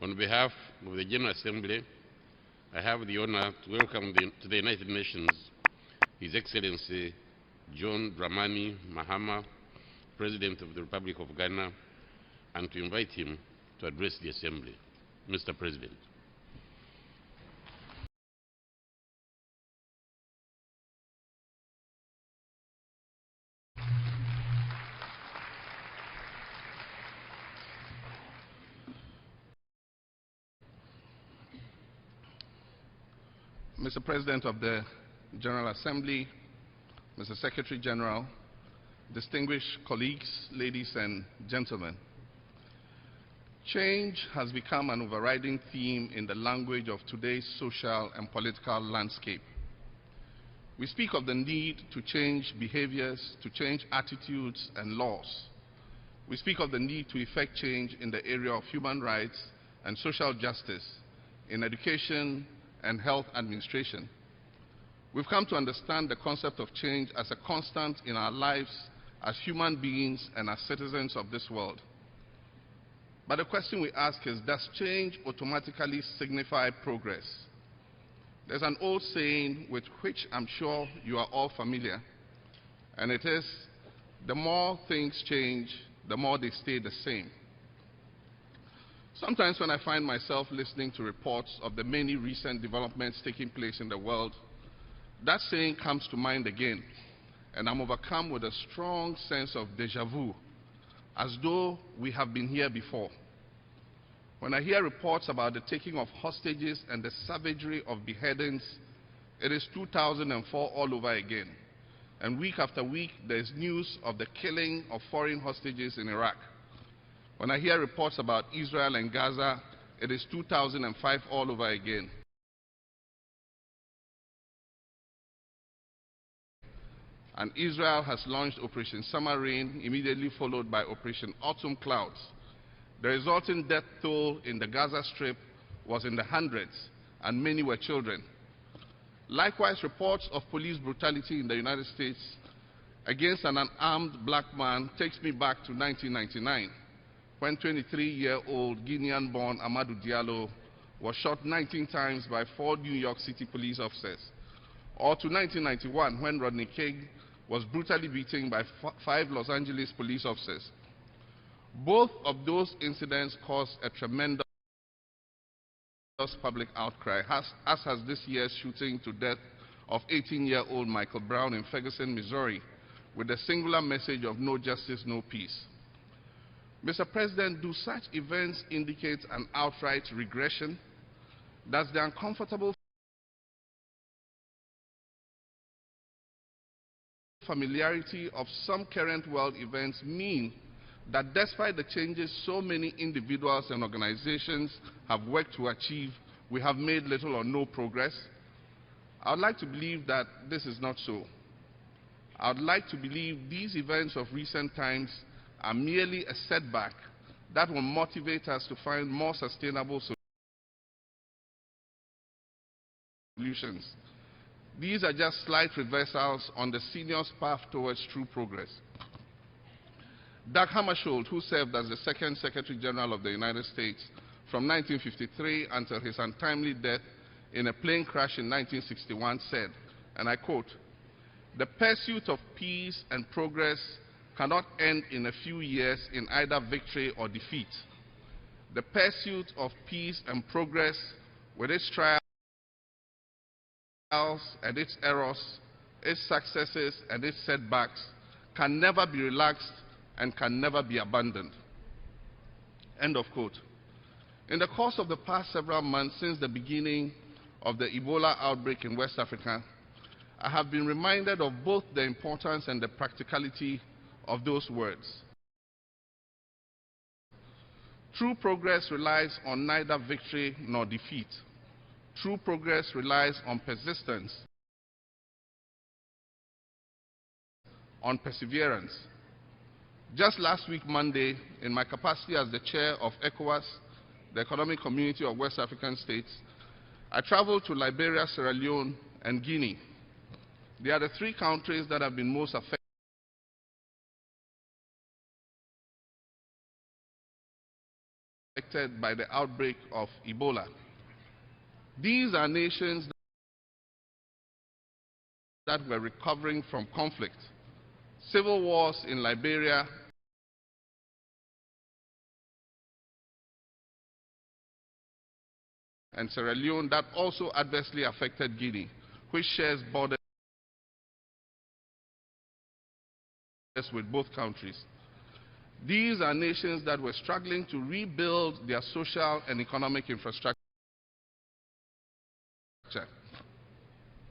On behalf of the General Assembly, I have the honor to welcome to the United Nations His Excellency John Dramani Mahama, President of the Republic of Ghana, and to invite him to address the Assembly. Mr. President. Mr. President of the General Assembly, Mr. Secretary General, distinguished colleagues, ladies and gentlemen, change has become an overriding theme in the language of today's social and political landscape. We speak of the need to change behaviors, to change attitudes and laws. We speak of the need to effect change in the area of human rights and social justice, in education and health administration. We've come to understand the concept of change as a constant in our lives as human beings and as citizens of this world. But the question we ask is, does change automatically signify progress? There's an old saying with which I'm sure you are all familiar, and it is, the more things change, the more they stay the same. Sometimes when I find myself listening to reports of the many recent developments taking place in the world, that saying comes to mind again, and I'm overcome with a strong sense of déjà vu, as though we have been here before. When I hear reports about the taking of hostages and the savagery of beheadings, it is 2004 all over again. And week after week, there is news of the killing of foreign hostages in Iraq. When I hear reports about Israel and Gaza, it is 2005 all over again. And Israel has launched Operation Summer Rain, immediately followed by Operation Autumn Clouds. The resulting death toll in the Gaza Strip was in the hundreds, and many were children. Likewise, reports of police brutality in the United States against an unarmed black man takes me back to 1999, when 23-year-old Guinean-born Amadou Diallo was shot 19 times by 4 New York City police officers, or to 1991, when Rodney King was brutally beaten by 5 Los Angeles police officers. Both of those incidents caused a tremendous public outcry, as has this year's shooting to death of 18-year-old Michael Brown in Ferguson, Missouri, with the singular message of no justice, no peace. Mr. President, do such events indicate an outright regression? Does the uncomfortable familiarity of some current world events mean that despite the changes so many individuals and organizations have worked to achieve, we have made little or no progress? I would like to believe that this is not so. I would like to believe these events of recent times are merely a setback that will motivate us to find more sustainable solutions. These are just slight reversals on the senior's path towards true progress. Dag Hammarskjöld, who served as the second Secretary General of the United States from 1953 until his untimely death in a plane crash in 1961, said, and I quote, "The pursuit of peace and progress cannot end in a few years in either victory or defeat. The pursuit of peace and progress, with its trials and its errors, its successes and its setbacks, can never be relaxed and can never be abandoned." End of quote. In the course of the past several months since the beginning of the Ebola outbreak in West Africa, I have been reminded of both the importance and the practicality of those words. True progress relies on neither victory nor defeat. True progress relies on persistence, on perseverance. Just last week, Monday, in my capacity as the chair of ECOWAS, the Economic Community of West African States, I traveled to Liberia, Sierra Leone, and Guinea. They are the 3 countries that have been most affected affected by the outbreak of Ebola. These are nations that were recovering from conflict. Civil wars in Liberia and Sierra Leone that also adversely affected Guinea, which shares borders with both countries. These are nations that were struggling to rebuild their social and economic infrastructure.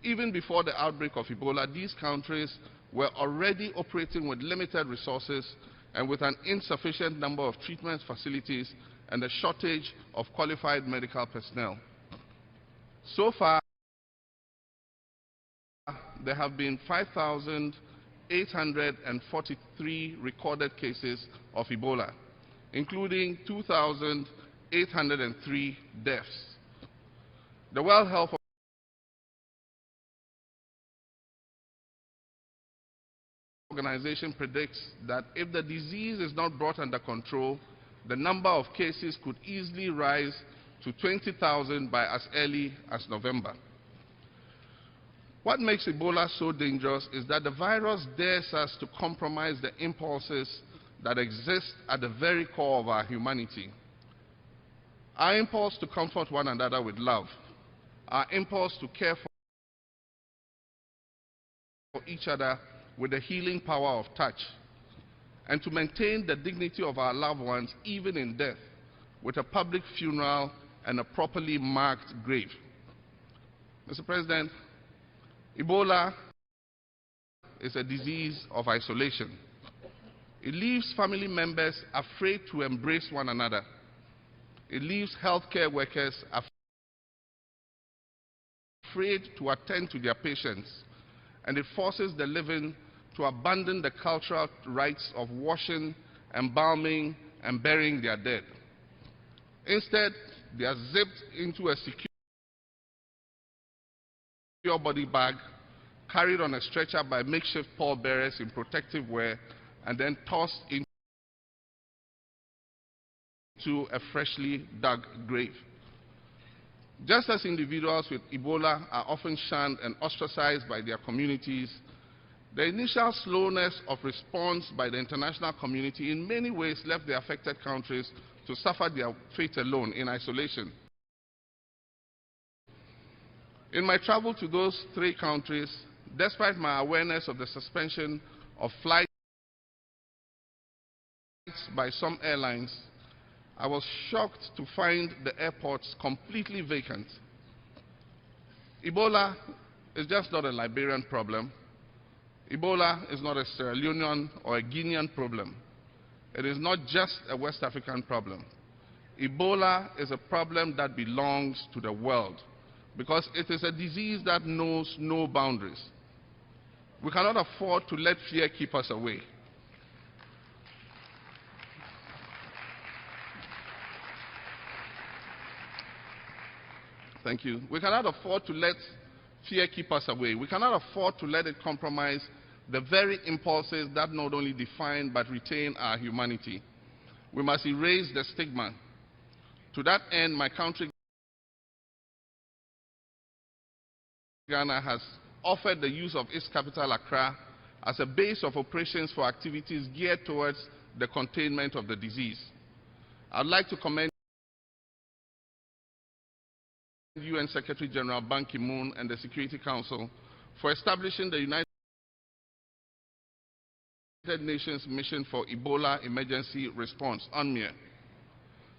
Even before the outbreak of Ebola, these countries were already operating with limited resources and with an insufficient number of treatment facilities and a shortage of qualified medical personnel. So far, there have been 5,843 recorded cases of Ebola, including 2,803 deaths. The World Health Organization predicts that if the disease is not brought under control, the number of cases could easily rise to 20,000 by as early as November. What makes Ebola so dangerous is that the virus dares us to compromise the impulses that exist at the very core of our humanity. Our impulse to comfort one another with love, our impulse to care for each other with the healing power of touch, and to maintain the dignity of our loved ones even in death with a public funeral and a properly marked grave. Mr. President, Ebola is a disease of isolation. It leaves family members afraid to embrace one another. It leaves healthcare workers afraid to attend to their patients. And it forces the living to abandon the cultural rites of washing, embalming, and burying their dead. Instead, they are zipped into a secure body bag, carried on a stretcher by makeshift pallbearers in protective wear, and then tossed into a freshly dug grave. Just as individuals with Ebola are often shunned and ostracized by their communities, the initial slowness of response by the international community in many ways left the affected countries to suffer their fate alone in isolation. In my travel to those three countries, despite my awareness of the suspension of flights by some airlines, I was shocked to find the airports completely vacant. Ebola is just not a Liberian problem. Ebola is not a Sierra Leonean or a Guinean problem. It is not just a West African problem. Ebola is a problem that belongs to the world because it is a disease that knows no boundaries. We cannot afford to let fear keep us away. Thank you. We cannot afford to let fear keep us away. We cannot afford to let it compromise the very impulses that not only define but retain our humanity. We must erase the stigma. To that end, my country, Ghana, has offered the use of its capital, Accra, as a base of operations for activities geared towards the containment of the disease. I'd like to commend UN Secretary General Ban Ki-moon and the Security Council for establishing the United Nations Mission for Ebola Emergency Response, UNMIR.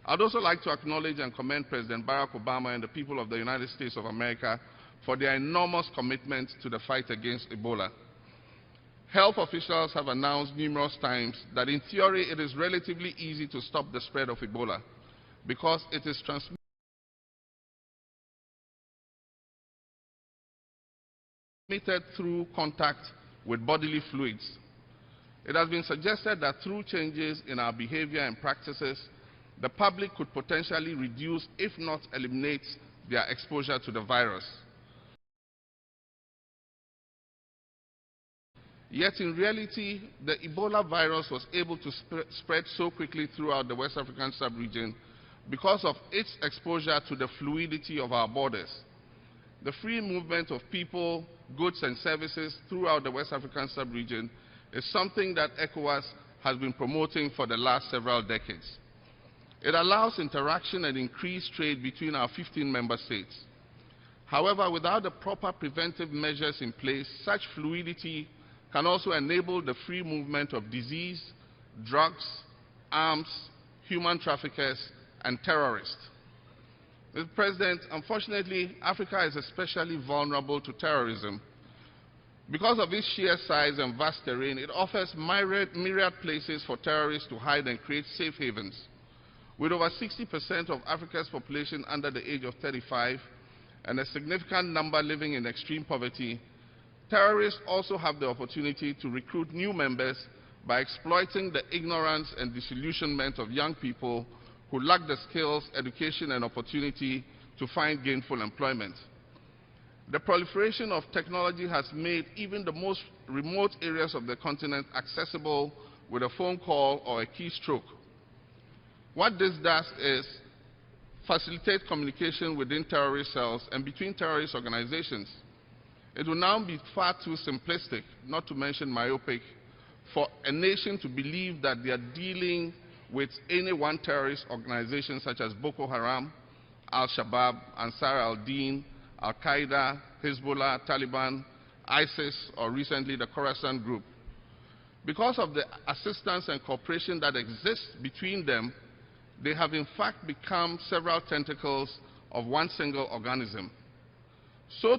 I'd also like to acknowledge and commend President Barack Obama and the people of the United States of America for their enormous commitment to the fight against Ebola. Health officials have announced numerous times that in theory it is relatively easy to stop the spread of Ebola because it is transmitted through contact with bodily fluids. It has been suggested that through changes in our behavior and practices, the public could potentially reduce, if not eliminate, their exposure to the virus. Yet in reality, the Ebola virus was able to spread so quickly throughout the West African sub-region because of its exposure to the fluidity of our borders. The free movement of people, goods and services throughout the West African sub-region is something that ECOWAS has been promoting for the last several decades. It allows interaction and increased trade between our 15 member states. However, without the proper preventive measures in place, such fluidity can also enable the free movement of disease, drugs, arms, human traffickers, and terrorists. Mr. President, unfortunately, Africa is especially vulnerable to terrorism. Because of its sheer size and vast terrain, it offers myriad places for terrorists to hide and create safe havens. With over 60% of Africa's population under the age of 35 and a significant number living in extreme poverty, terrorists also have the opportunity to recruit new members by exploiting the ignorance and disillusionment of young people who lack the skills, education, and opportunity to find gainful employment. The proliferation of technology has made even the most remote areas of the continent accessible with a phone call or a keystroke. What this does is facilitate communication within terrorist cells and between terrorist organizations. It will now be far too simplistic, not to mention myopic, for a nation to believe that they are dealing with any one terrorist organization such as Boko Haram, Al-Shabaab, Ansar al-Din, Al-Qaeda, Hezbollah, Taliban, ISIS, or recently the Khorasan group. Because of the assistance and cooperation that exists between them, they have in fact become several tentacles of one single organism. So